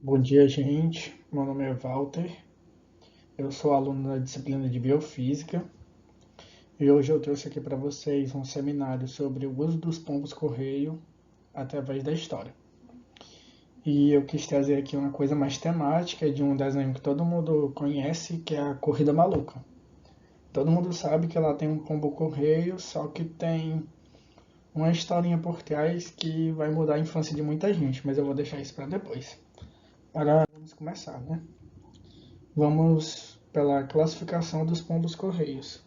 Bom dia, gente. Meu nome é Walter. Eu sou aluno da disciplina de Biofísica e hoje eu trouxe aqui para vocês um seminário sobre o uso dos pombos-correio através da história. E eu quis trazer aqui uma coisa mais temática de um desenho que todo mundo conhece, que é a Corrida Maluca. Todo mundo sabe que ela tem um pombo-correio, só que tem uma historinha por trás que vai mudar a infância de muita gente, mas eu vou deixar isso para depois. Agora vamos começar, né? Vamos pela classificação dos pombos-correios.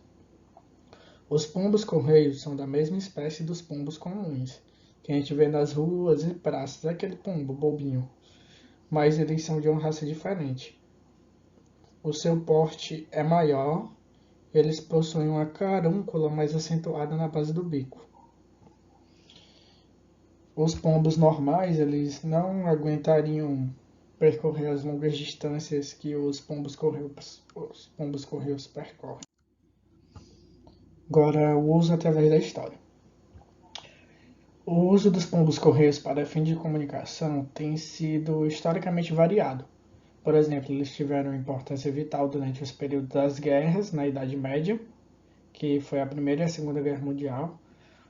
Os pombos-correios são da mesma espécie dos pombos comuns, que a gente vê nas ruas e praças, aquele pombo bobinho, mas eles são de uma raça diferente. O seu porte é maior, eles possuem uma carúncula mais acentuada na base do bico. Os pombos normais, eles não aguentariam percorrer as longas distâncias que os pombos-correios percorrem. Agora, o uso através da história. O uso dos pombos-correios para fim de comunicação tem sido historicamente variado. Por exemplo, eles tiveram importância vital durante os períodos das guerras, na Idade Média, que foi a Primeira e a Segunda Guerra Mundial,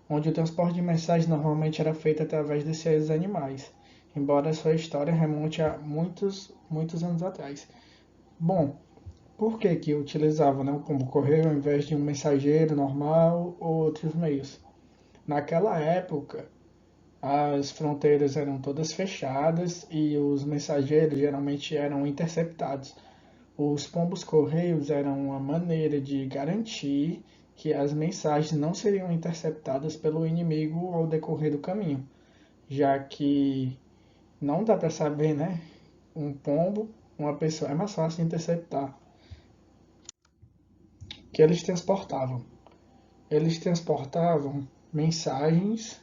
onde o transporte de mensagens normalmente era feito através desses animais, embora sua história remonte a muitos anos atrás. Bom, por que que utilizavam, né, o pombo-correio ao invés de um mensageiro normal ou outros meios? Naquela época, as fronteiras eram todas fechadas e os mensageiros geralmente eram interceptados. Os pombos-correios eram uma maneira de garantir que as mensagens não seriam interceptadas pelo inimigo ao decorrer do caminho, já que não dá para saber, né? Um pombo, uma pessoa, é mais fácil de interceptar. O que eles transportavam? Eles transportavam mensagens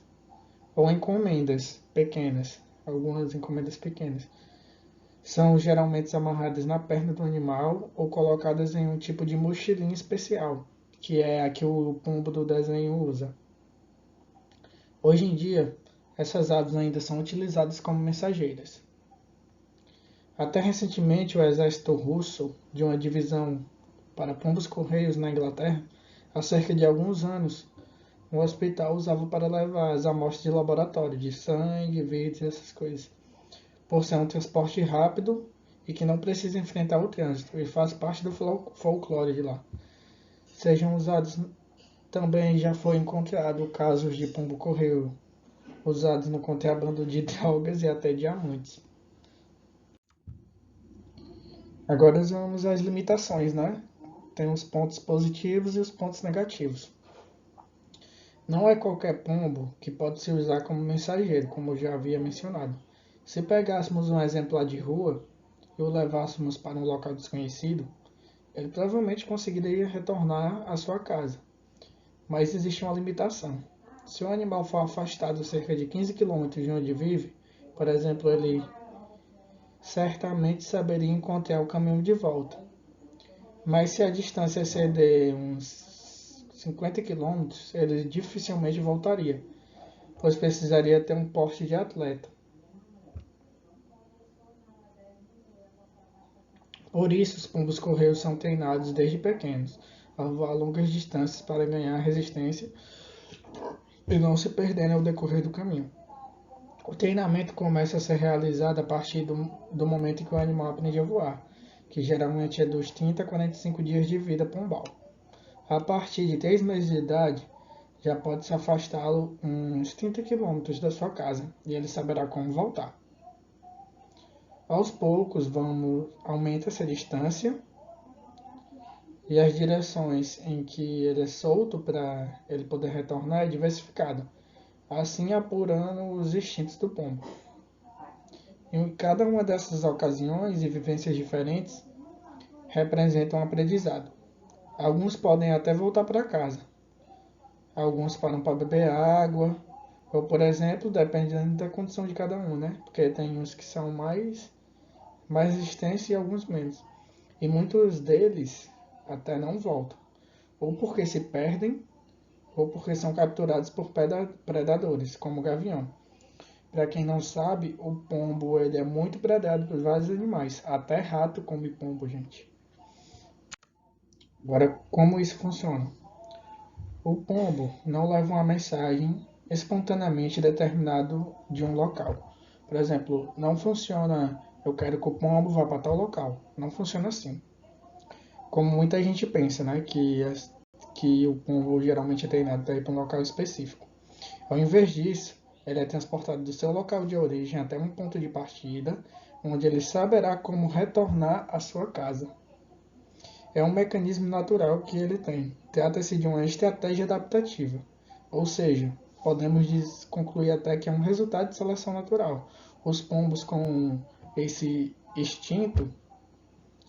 ou encomendas pequenas, algumas encomendas pequenas. São geralmente amarradas na perna do animal ou colocadas em um tipo de mochilinha especial, que é a que o pombo do desenho usa. Hoje em dia, essas aves ainda são utilizadas como mensageiras. Até recentemente, o exército russo, de uma divisão para pombos-correios na Inglaterra, há cerca de alguns anos, um hospital usava para levar as amostras de laboratório, de sangue, vídeos e essas coisas, por ser um transporte rápido e que não precisa enfrentar o trânsito e faz parte do folclore de lá. Sejam usados também já foi encontrado casos de pombo-correio usados no contrabando de drogas e até diamantes. Agora vamos às limitações, né? Tem os pontos positivos e os pontos negativos. Não é qualquer pombo que pode se usar como mensageiro, como eu já havia mencionado. Se pegássemos um exemplar de rua e o levássemos para um local desconhecido, ele provavelmente conseguiria retornar à sua casa. Mas existe uma limitação. Se o animal for afastado cerca de 15 quilômetros de onde vive, por exemplo, ele certamente saberia encontrar o caminho de volta. Mas se a distância exceder uns 50 quilômetros, ele dificilmente voltaria, pois precisaria ter um porte de atleta. Por isso, os pombos-correios são treinados desde pequenos a voar longas distâncias para ganhar resistência e não se perderem ao decorrer do caminho. O treinamento começa a ser realizado a partir do momento em que o animal aprende a voar, que geralmente é dos 30 a 45 dias de vida pombal. A partir de 3 meses de idade, já pode se afastá-lo uns 30 quilômetros da sua casa e ele saberá como voltar. Aos poucos, aumenta essa distância e as direções em que ele é solto para ele poder retornar é diversificada, assim apurando os instintos do pombo. Em cada uma dessas ocasiões e vivências diferentes representam um aprendizado. Alguns podem até voltar para casa, alguns param para beber água, ou por exemplo, dependendo da condição de cada um, né? Porque tem uns que são mais resistentes e alguns menos. E muitos deles até não voltam, ou porque se perdem, ou porque são capturados por predadores, como o gavião. Para quem não sabe, o pombo ele é muito predado por vários animais. Até rato come pombo, gente. Agora, como isso funciona? O pombo não leva uma mensagem espontaneamente determinado de um local. Por exemplo, não funciona eu quero que o pombo vá para tal local. Não funciona assim. Como muita gente pensa, né? Que o pombo geralmente é treinado para ir para um local específico. Ao invés disso, ele é transportado do seu local de origem até um ponto de partida, onde ele saberá como retornar à sua casa. É um mecanismo natural que ele tem. Trata-se de uma estratégia adaptativa, ou seja, podemos concluir até que é um resultado de seleção natural. Os pombos com esse instinto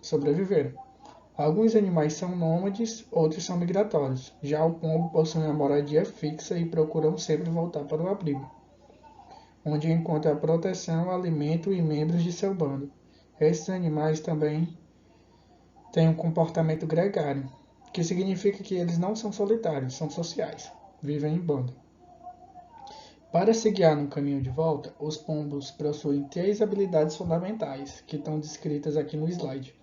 sobreviveram. Alguns animais são nômades, outros são migratórios. Já o pombo possui uma moradia fixa e procuram sempre voltar para o abrigo, onde encontra proteção, alimento e membros de seu bando. Esses animais também têm um comportamento gregário, que significa que eles não são solitários, são sociais, vivem em bando. Para se guiar no caminho de volta, os pombos possuem três habilidades fundamentais, que estão descritas aqui no slide.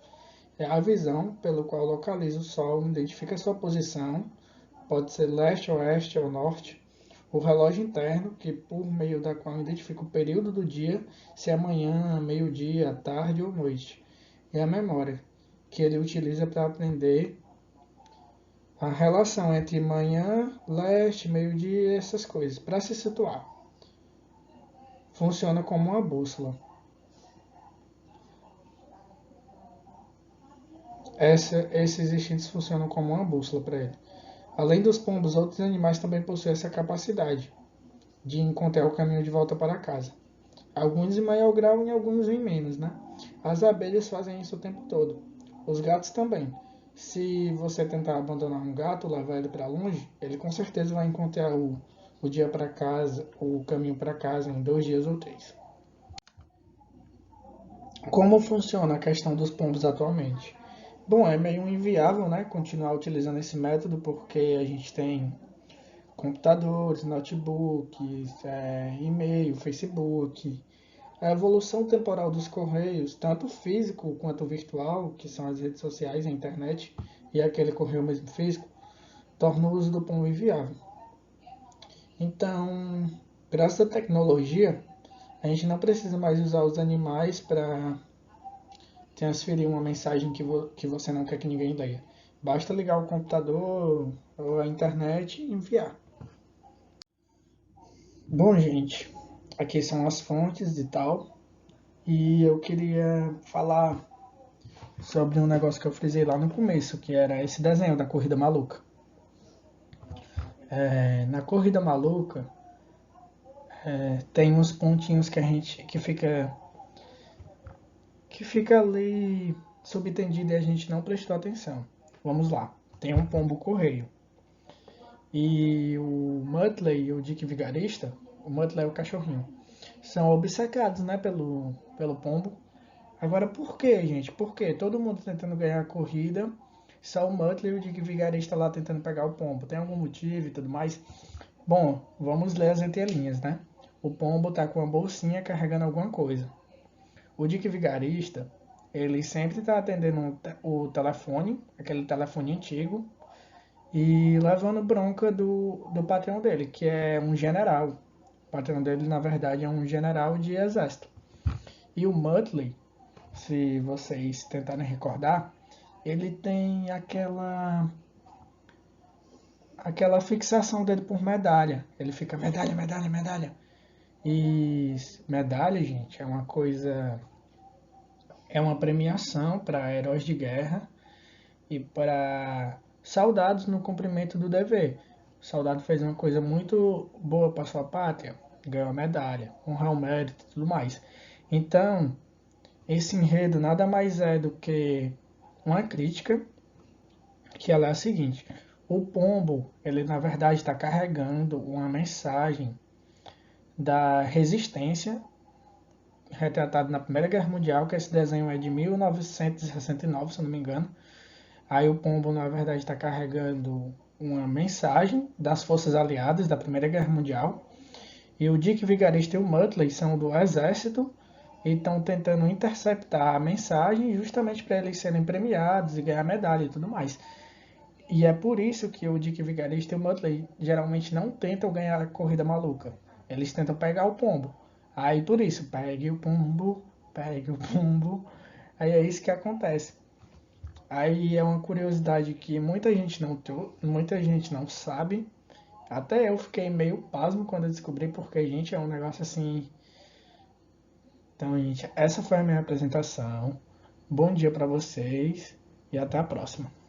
É a visão, pelo qual localiza o Sol, identifica sua posição, pode ser leste, oeste ou norte. O relógio interno, que por meio da qual identifica o período do dia, se é manhã, meio-dia, tarde ou noite. E a memória, que ele utiliza para aprender a relação entre manhã, leste, meio-dia, essas coisas, para se situar. Funciona como uma bússola. Esses instintos funcionam como uma bússola para ele. Além dos pombos, outros animais também possuem essa capacidade de encontrar o caminho de volta para casa. Alguns em maior grau e alguns em menos, né? As abelhas fazem isso o tempo todo. Os gatos também. Se você tentar abandonar um gato, levar ele para longe, ele com certeza vai encontrar o dia para casa, o caminho para casa em 2 dias ou 3. Como funciona a questão dos pombos atualmente? Bom, é meio inviável, né, continuar utilizando esse método porque a gente tem computadores, notebooks, e-mail, Facebook. A evolução temporal dos correios, tanto físico quanto virtual, que são as redes sociais, a internet e aquele correio mesmo físico, torna o uso do pombo inviável. Então, graças à tecnologia, a gente não precisa mais usar os animais para transferir uma mensagem que você não quer que ninguém leia. Basta ligar o computador ou a internet e enviar. Bom, gente, aqui são as fontes e tal. E eu queria falar sobre um negócio que eu frisei lá no começo, que era esse desenho da Corrida Maluca. Na Corrida Maluca, tem uns pontinhos que a gente que fica ali subentendido e a gente não prestou atenção. Vamos lá. Tem um pombo correio. E o Muttley e o Dick Vigarista, o Muttley é o cachorrinho, são obcecados, né, pelo pombo. Agora, por que, gente? Por que? Todo mundo tentando ganhar a corrida, só o Muttley e o Dick Vigarista lá tentando pegar o pombo. Tem algum motivo e tudo mais? Bom, vamos ler as entrelinhas, né? O pombo tá com uma bolsinha carregando alguma coisa. O Dick Vigarista, ele sempre tá atendendo o telefone, aquele telefone antigo, e levando bronca do patrão dele, que é um general. O patrão dele, na verdade, é um general de exército. E o Muttley, se vocês tentarem recordar, ele tem aquela fixação dele por medalha. Ele fica medalha, medalha, medalha. E medalha, gente, é uma coisa, é uma premiação para heróis de guerra e para soldados no cumprimento do dever. O soldado fez uma coisa muito boa para sua pátria, ganhou a medalha, honrar o mérito e tudo mais. Então, esse enredo nada mais é do que uma crítica, que ela é a seguinte: o pombo, ele na verdade está carregando uma mensagem da resistência retratado na Primeira Guerra Mundial, que esse desenho é de 1969, se eu não me engano. Aí o pombo, na verdade, está carregando uma mensagem das forças aliadas da Primeira Guerra Mundial E o Dick Vigarista e o Muttley são do exército e estão tentando interceptar a mensagem justamente para eles serem premiados e ganhar medalha e tudo mais. E é por isso que o Dick Vigarista e o Muttley geralmente não tentam ganhar a corrida maluca. Eles tentam pegar o pombo. Aí por isso, pegue o pombo, pegue o pombo. Aí é isso que acontece. Aí é uma curiosidade que muita gente não sabe. Até eu fiquei meio pasmo quando eu descobri, porque, gente, é um negócio assim. Então, gente, essa foi a minha apresentação. Bom dia para vocês e até a próxima.